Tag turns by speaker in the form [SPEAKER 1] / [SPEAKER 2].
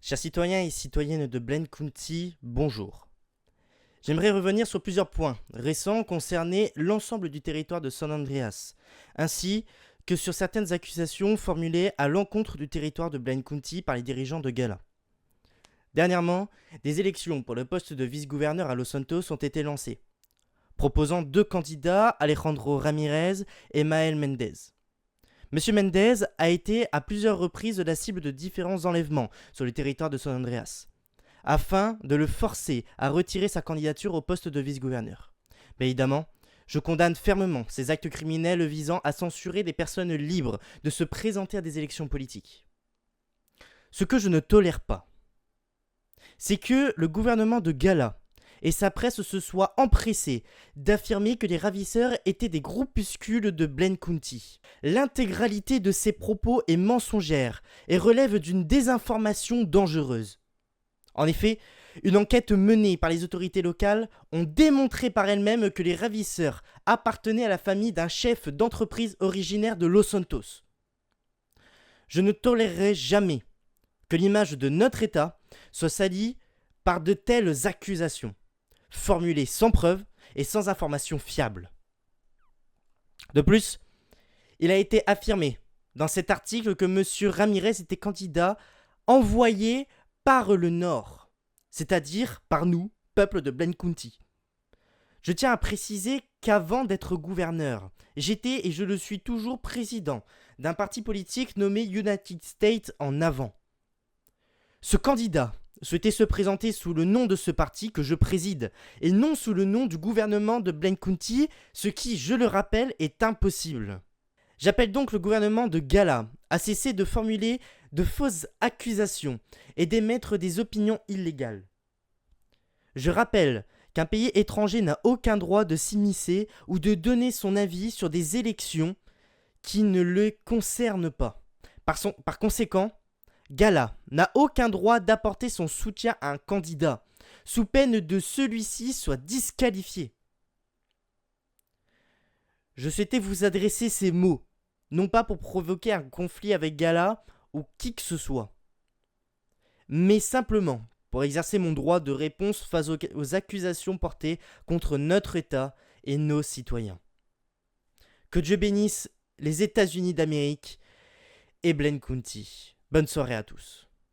[SPEAKER 1] Chers citoyens et citoyennes de Blaine County, bonjour. J'aimerais revenir sur plusieurs points récents concernant l'ensemble du territoire de San Andreas, ainsi que sur certaines accusations formulées à l'encontre du territoire de Blaine County par les dirigeants de Gala. Dernièrement, des élections pour le poste de vice-gouverneur à Los Santos ont été lancées, proposant deux candidats, Alejandro Ramirez et Mael Mendez. Monsieur Mendez a été à plusieurs reprises la cible de différents enlèvements sur le territoire de San Andreas, afin de le forcer à retirer sa candidature au poste de vice-gouverneur. Mais évidemment, je condamne fermement ces actes criminels visant à censurer des personnes libres de se présenter à des élections politiques. Ce que je ne tolère pas, c'est que le gouvernement de Gala et sa presse se soient empressés d'affirmer que les ravisseurs étaient des groupuscules de Blaine County. L'intégralité de ces propos est mensongère et relève d'une désinformation dangereuse. En effet, une enquête menée par les autorités locales ont démontré par elles-mêmes que les ravisseurs appartenaient à la famille d'un chef d'entreprise originaire de Los Santos. Je ne tolérerai jamais que l'image de notre État soit salie par de telles accusations, formulées sans preuve et sans information fiable. De plus, il a été affirmé dans cet article que M. Ramirez était candidat envoyé par le Nord, c'est-à-dire par nous, peuple de Blaine County. Je tiens à préciser qu'avant d'être gouverneur, j'étais et je le suis toujours président d'un parti politique nommé United States en avant. Ce candidat souhaitait se présenter sous le nom de ce parti que je préside et non sous le nom du gouvernement de Blaine County, ce qui, je le rappelle, est impossible. J'appelle donc le gouvernement de Gala à cesser de formuler de fausses accusations et d'émettre des opinions illégales. Je rappelle qu'un pays étranger n'a aucun droit de s'immiscer ou de donner son avis sur des élections qui ne le concernent pas. Par conséquent, Gala n'a aucun droit d'apporter son soutien à un candidat, sous peine de celui-ci soit disqualifié. Je souhaitais vous adresser ces mots, non pas pour provoquer un conflit avec Gala ou qui que ce soit, mais simplement pour exercer mon droit de réponse face aux accusations portées contre notre État et nos citoyens. Que Dieu bénisse les États-Unis d'Amérique et Blaine County. Bonne soirée à tous.